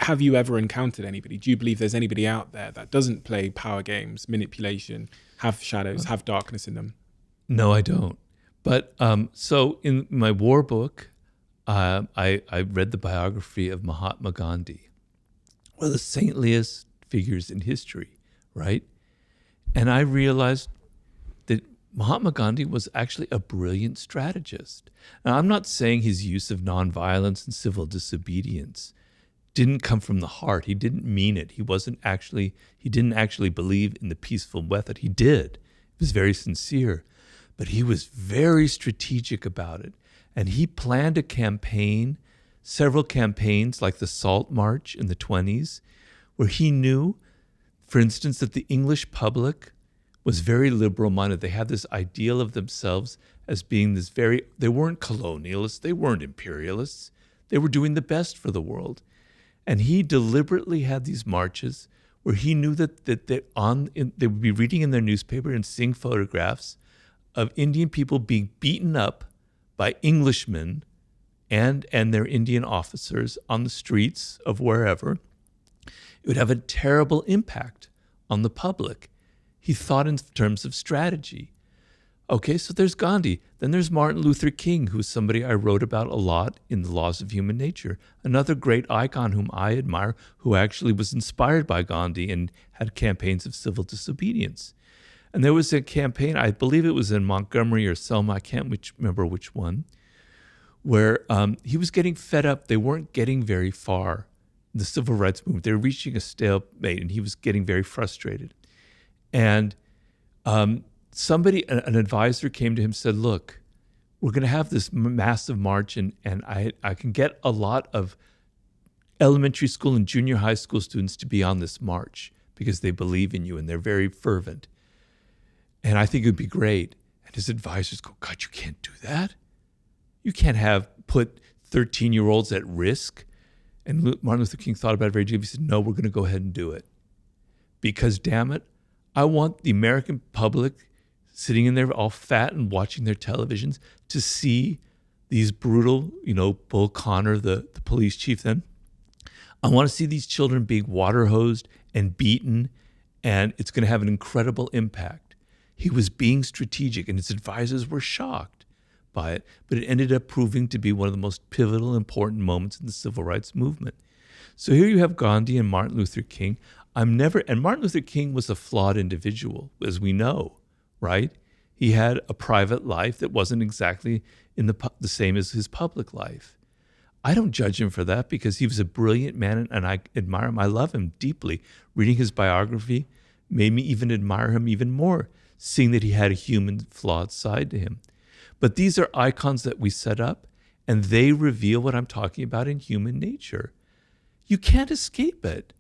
have you ever encountered anybody? Do you believe there's anybody out there that doesn't play power games, manipulation, have shadows, have darkness in them? No, I don't. But so in my war book, I read the biography of Mahatma Gandhi, one of the saintliest figures in history, right? And I realized that Mahatma Gandhi was actually a brilliant strategist. Now, I'm not saying his use of nonviolence and civil disobedience didn't come from the heart. He didn't mean it. He didn't actually believe in the peaceful method. He did. It was very sincere. But he was very strategic about it. And he planned a campaign, several campaigns like the Salt March in the 1920s, where he knew, for instance, that the English public was very liberal-minded. They had this ideal of themselves as being they weren't colonialists, they weren't imperialists. They were doing the best for the world. And he deliberately had these marches where he knew that they would be reading in their newspaper and seeing photographs of Indian people being beaten up by Englishmen and their Indian officers on the streets of wherever. It would have a terrible impact on the public. He thought in terms of strategy. Okay, so there's Gandhi. Then there's Martin Luther King, who's somebody I wrote about a lot in The Laws of Human Nature. Another great icon whom I admire, who actually was inspired by Gandhi and had campaigns of civil disobedience. And there was a campaign, I believe it was in Montgomery or Selma, I can't remember which one, where he was getting fed up. They weren't getting very far in the civil rights movement. They were reaching a stalemate, and he was getting very frustrated. And an advisor came to him and said, look, we're going to have this massive march, and I can get a lot of elementary school and junior high school students to be on this march because they believe in you and they're very fervent. And I think it would be great. And his advisors go, God, you can't do that. You can't put 13-year-olds at risk. And Martin Luther King thought about it very deeply. He said, no, we're going to go ahead and do it. Because, damn it, I want the American public sitting in there all fat and watching their televisions to see these brutal, Bull Connor, the police chief then. I want to see these children being water hosed and beaten, and it's going to have an incredible impact. He was being strategic, and his advisors were shocked by it, but it ended up proving to be one of the most pivotal, important moments in the civil rights movement. So here you have Gandhi and Martin Luther King. And Martin Luther King was a flawed individual, as we know, right? He had a private life that wasn't exactly in the same as his public life. I don't judge him for that because he was a brilliant man, and I admire him. I love him deeply. Reading his biography made me even admire him even more, seeing that he had a human, flawed side to him. But these are icons that we set up, and they reveal what I'm talking about in human nature. You can't escape it.